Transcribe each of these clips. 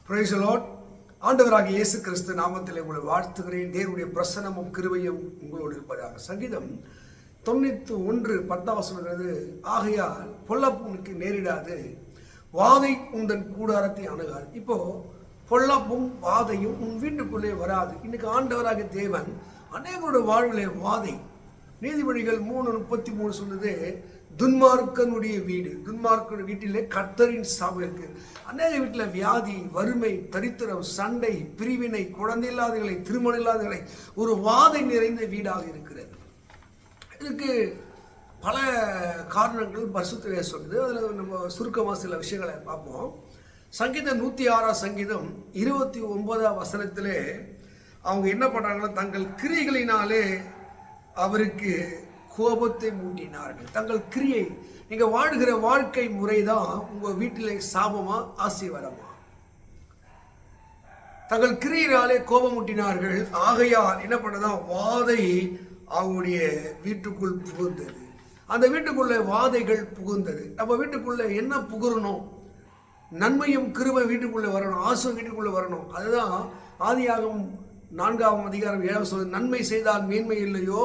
Praise the Lord. ஆண்டவராகிய இயேசு கிறிஸ்து நாமத்தில் உங்களை வாழ்த்துகிறேன். தேவனுடைய பிரசன்னமும் கிருபையும் உங்களோடு இருப்பதாக. சங்கீதம் 91:10 சொல்கிறது, ஆகையால் பொல்லாப்புக்கு நேரிடாது, வாதை உந்தன் கூடாரத்தை அணுகாது. இப்போ பொல்லாப்பும் வாதையும் உன் வீட்டுக்குள்ளே வராது. இன்னைக்கு ஆண்டவராகிய தேவன் அநேகருடைய வாழ்விலே வாதை. நீதிபதிகள் 3:33 சொல்லுது, துன்மார்க்கனுடைய வீடு, துன்மார்க்கனுடைய வீட்டிலே கர்த்தரின் சாபம் இருக்கு. அநேக வீட்டில் வியாதி, வறுமை, தரித்திரம், சண்டை, பிரிவினை, குழந்தை இல்லாதவர்களை, திருமணம் இல்லாதவர்களை, ஒரு வாதை நிறைந்த வீடாக இருக்கிறது. இதுக்கு பல காரணங்கள் பரிசுத்த வேதம் சொல்லுது. அதில் நம்ம சுருக்கமாக சில விஷயங்களை பார்ப்போம். சங்கீதம் 106 சங்கீதம் 29 வசனத்திலே அவங்க என்ன பண்றாங்கன்னா, தங்கள் கிரியைகளினாலே அவருக்கு கோபத்தை மூட்டினார்கள். தங்கள் கிரியை, நீங்க வாழ்கிற வாழ்க்கை முறைதான் உங்க வீட்டிலே சாபமா ஆசீர்வாதமா? தங்கள் கிரியினாலே கோபம் மூட்டினார்கள். ஆகையால் என்ன பண்ணதான், வாதை அவங்களுடைய வீட்டுக்குள் புகுந்தது. அந்த வீட்டுக்குள்ள வாதைகள் புகுந்தது. நம்ம வீட்டுக்குள்ள என்ன புகுறணும்? நன்மையும் கிருபை வீட்டுக்குள்ள வரணும், ஆசை வீட்டுக்குள்ள வரணும். அதுதான் ஆதியாகமம் 4ஆம் அதிகாரம் 7 சொல்லுது, நன்மை செய்தால் மேன்மை இல்லையோ,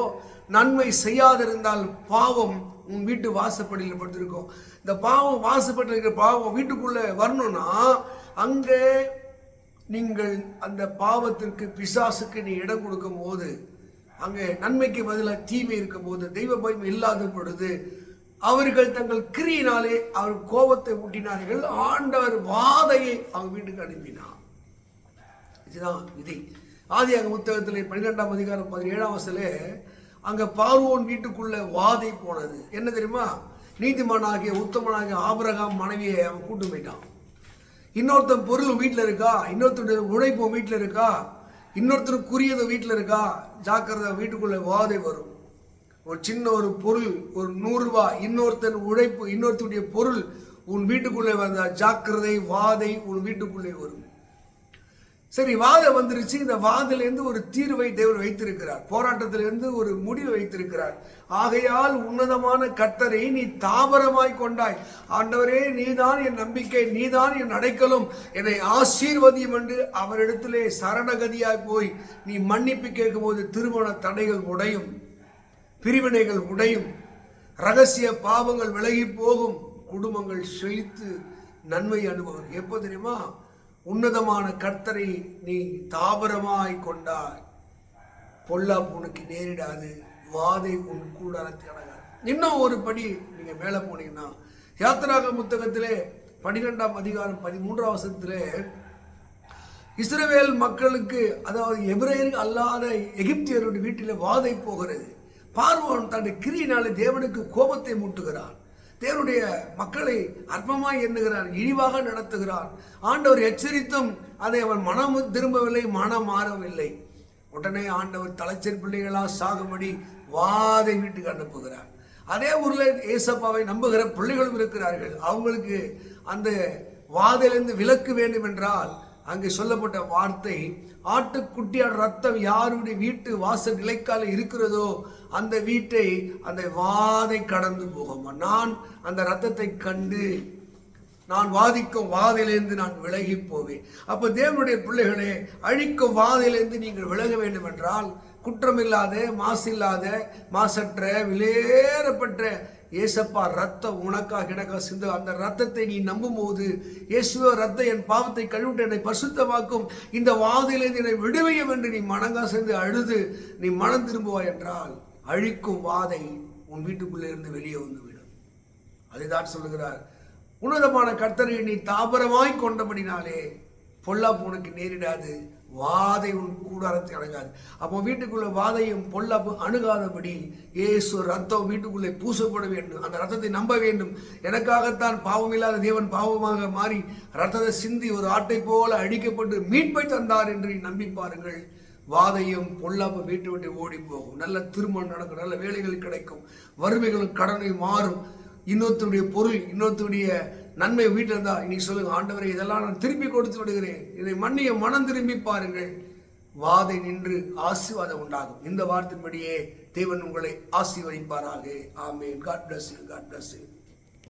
நன்மை செய்யாதிருந்தால் பாவம் உன் வீட்டு வாசப்படியில் படுத்திருக்கும். இந்த பாவம் வாசப்பட்டிருக்கிற பாவம் வீட்டுக்குள்ள வரணும்னா, அங்கே நீங்கள் அந்த பாவத்திற்கு, பிசாசுக்கு நீ இடம் கொடுக்கும் போது, அங்கே நன்மைக்கு பதிலாக தீமை இருக்கும் போது, தெய்வ பயம் இல்லாத பொழுது, அவர்கள் தங்கள் கிரியினாலே அவர் கோபத்தை ஊட்டினார்கள். ஆண்டவர் வாதையை அவங்க வீட்டுக்கு அனுப்பினார். இதுதான் விதி. ஆதியாகம புத்தகத்தில் 12ஆம் அதிகாரம் 17ஆம் வசனத்திலே அங்க பார்வோன் வீட்டுக்குள்ள வாதை போனது. என்ன தெரியுமா? நீதிமானாகிய உத்தமனாகிய ஆபிரகாம் மனைவியை அவன் கூட்டு போயிட்டான். இன்னொருத்தன் பொருள் வீட்டில் இருக்கா, இன்னொருத்தருடைய உழைப்பு வீட்டில் இருக்கா, இன்னொருத்தருக்குரியது வீட்டில் இருக்கா, ஜாக்கிரதை, வீட்டுக்குள்ள வாதை வரும். ஒரு சின்ன ஒரு பொருள், ஒரு 100 ரூபாய், இன்னொருத்தன் உழைப்பு, இன்னொருத்தருடைய பொருள் உன் வீட்டுக்குள்ளே வந்தா ஜாக்கிரதை, வாதை உன் வீட்டுக்குள்ளே வரும். சரி, வாதை வந்துருச்சு. இந்த வாதிலிருந்து ஒரு தீர்வை தேவன் வைத்திருக்கிறார். போராட்டத்திலிருந்து ஒரு முடிவு வைத்திருக்கிறார். ஆகையால் உன்னதமான கர்த்தரை நீ தாபரமாய் கொண்டாய். ஆண்டவரே, நீதான் என் நம்பிக்கை, நீதான் என் அடைக்கலம், என்னை ஆசீர்வதியும் என்று அவரிடத்திலே சரணகதியாய் போய் நீ மன்னிப்பு கேட்கும் போது திருமண தடைகள் உடையும், பிரிவினைகள் உடையும், ரகசிய பாவங்கள் விலகி போகும், குடும்பங்கள் செழித்து நன்மை அனுபவம். எப்போ தெரியுமா? உன்னதமான கர்த்தரை நீ தாபரமாய் கொண்டாய், பொல்லாப்பு உனக்கு நேரிடாது, வாதை உன் கூடாரத்தை அணுகாது. இன்னும் ஒரு படி நீங்க மேல போனீங்கன்னா, யாத்திராகம புத்தகத்திலே 12ஆம் அதிகாரம் 13ஆம் வசனத்திலே இஸ்ரவேல் மக்களுக்கு, அதாவது எபிரேயருக்கு அல்லாத எகிப்தியருடைய வீட்டில் வாதை போகிறது. பார்வோன் தன்னுடைய கிரியினாலே தேவனுக்கு கோபத்தை மூட்டுகிறான். தேவனுடைய மக்களை அற்பமாய் எண்ணுகிறான், இழிவாக நடத்துகிறான். ஆண்டவர் எச்சரித்தும் அதை அவன் மனம் திரும்பவில்லை, மனம் மாறவில்லை. உடனே ஆண்டவர் தலைச்சர் பிள்ளைகளா சாகும்படி வாதை வீட்டுக்கு அனுப்புகிறார். அதே ஊர்ல ஏசப்பாவை நம்புகிற பிள்ளைகளும் இருக்கிறார்கள். அவங்களுக்கு அந்த வாதையிலிருந்து விலக்கு வேண்டும் என்றால் அங்கே சொல்லப்பட்ட வார்த்தை, ஆட்டுக்குட்டியோட ரத்தம் யாருடைய வீட்டு வாசல் நிலைக்கால இருக்கிறதோ அந்த வீட்டை அந்த வாதை கடந்து போகும். நான் அந்த ரத்தத்தை கண்டு நான் வாதிக்கும் வாதையிலிருந்து நான் விலகி போவேன். அப்ப தேவனுடைய பிள்ளைகளே, அழிக்கும் வாதையிலிருந்து நீங்கள் விலக வேண்டும் என்றால், குற்றமில்லாத, மாசில்லாத, மாசற்ற, விலையேறப்பட்ட ஏசப்பா ரத்தம் உனக்காக எனக்காக சிந்து, அந்த ரத்தத்தை நீ நம்பும் போது, இயேசுவ ரத்தம் என் பாவத்தை கழுவிட்டு என்னை பரிசுத்தமாக்கும், இந்த வாதையிலிருந்து என்னை விடுவையும் என்று நீ மனங்கா சேர்ந்து அழுது நீ மனம் திரும்புவாய் என்றால், அழிக்கும் வாதை உன் வீட்டுக்குள்ளே இருந்து வெளியே வந்துவிடும். அதைதான் சொல்லுகிறார், உன்னதமான கர்த்தரை நீ தாபரமாய் கொண்டபடினாலே பொல்லாப்பு உனக்கு நேரிடாது, வாதை உன் கூடாரத்தை அணுகாது. அப்போ வீட்டுக்குள்ள வாதையும் பொல்லாப்பு அணுகாதபடி இயேசு ரத்தம் வீட்டுக்குள்ளே பூசப்பட வேண்டும். அந்த ரத்தத்தை நம்ப வேண்டும். எனக்காகத்தான் பாவம் இல்லாத தேவன் பாவமாக மாறி ரத்தத்தை சிந்தி ஒரு ஆட்டை போல அடிக்கப்பட்டு மீட்பை தந்தார் என்று நம்பி பாருங்கள். வாதையும் பொல்லாப்பு வீட்டை விட்டு ஓடி போகும். நல்ல திருமணம் நடக்கும், நல்ல வேலைகள் கிடைக்கும், வறுமைகளும் கடனை மாறும். இன்னொருத்தருடைய பொருள், இன்னொருத்தருடைய நன்மை வீட்டில் இருந்தா இன்னைக்கு சொல்லுங்க, ஆண்டவரே இதெல்லாம் நான் திருப்பி கொடுத்து விடுகிறேன், இதை மன்னிய மனம் திரும்பி பாருங்கள், வாதை நின்று ஆசீர்வாதம் உண்டாகும். இந்த வார்த்தையின்படியே தேவன் உங்களை ஆசீர்வதிப்பாராக. ஆமென். God bless you. God bless you.